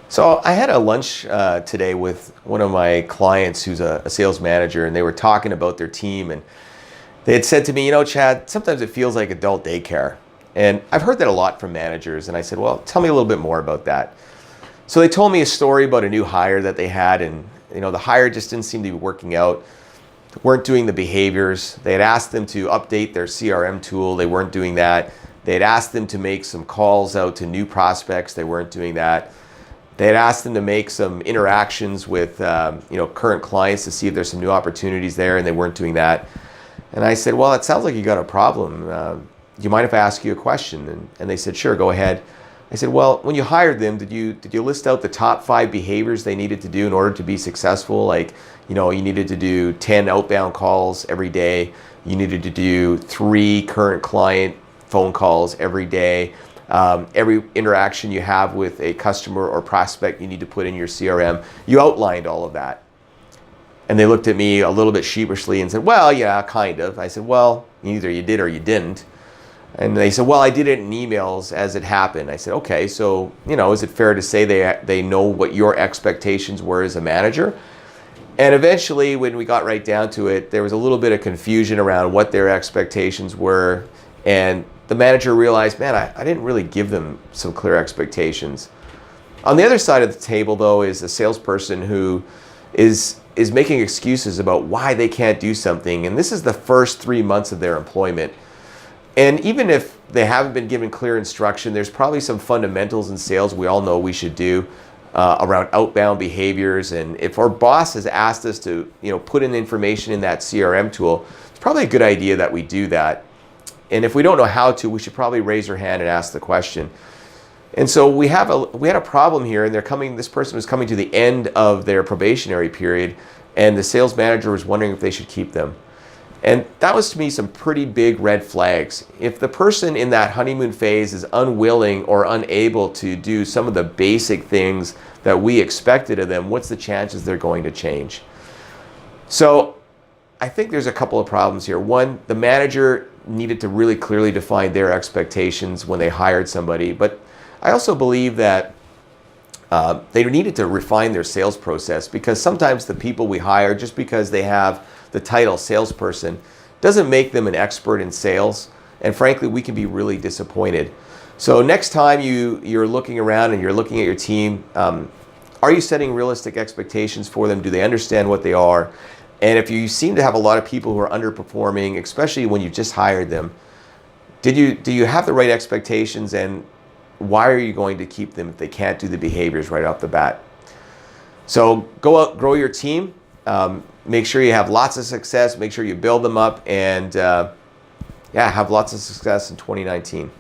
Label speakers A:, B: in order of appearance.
A: So I had a lunch today with one of my clients who's a sales manager, and they were talking about their team, and they had said to me, Chad, sometimes it feels like adult daycare. And I've heard that a lot from managers, and I said, well, tell me a little bit more about that. So they told me a story about a new hire that they had, and the hire just didn't seem to be working out. Weren't doing the behaviors. They had asked them to update their CRM tool. They weren't doing that. They had asked them to make some calls out to new prospects. They weren't doing that. They had asked them to make some interactions with current clients to see if there's some new opportunities there, and they weren't doing that. And I said, well, it sounds like you got a problem. Do you mind if I ask you a question? And they said, sure, go ahead. I said, well, when you hired them, did you list out the top 5 behaviors they needed to do in order to be successful? Like, you needed to do 10 outbound calls every day. You needed to do 3 current client phone calls every day. Every interaction you have with a customer or prospect, you need to put in your CRM. You outlined all of that. And they looked at me a little bit sheepishly and said, well, yeah, kind of. I said, well, either you did or you didn't. And they said, well, I did it in emails as it happened. I said, okay, so, is it fair to say they know what your expectations were as a manager? And eventually, when we got right down to it, there was a little bit of confusion around what their expectations were. And the manager realized, man, I didn't really give them some clear expectations. On the other side of the table, though, is a salesperson who is making excuses about why they can't do something. And this is the first 3 months of their employment. And even if they haven't been given clear instruction, there's probably some fundamentals in sales we all know we should do around outbound behaviors. And if our boss has asked us to, put in information in that CRM tool, it's probably a good idea that we do that. And if we don't know how to, we should probably raise our hand and ask the question. And so we had a problem here, and this person was coming to the end of their probationary period, and the sales manager was wondering if they should keep them. And that was, to me, some pretty big red flags. If the person in that honeymoon phase is unwilling or unable to do some of the basic things that we expected of them, what's the chances they're going to change? So I think there's a couple of problems here. One, the manager needed to really clearly define their expectations when they hired somebody. But I also believe that they needed to refine their sales process, because sometimes the people we hire, just because they have the title salesperson, doesn't make them an expert in sales. And frankly, we can be really disappointed. So next time you're looking around and you're looking at your team, are you setting realistic expectations for them? Do they understand what they are? And if you seem to have a lot of people who are underperforming, especially when you just hired them, do you have the right expectations, and why are you going to keep them if they can't do the behaviors right off the bat? So go out, grow your team, make sure you have lots of success, make sure you build them up, and have lots of success in 2019.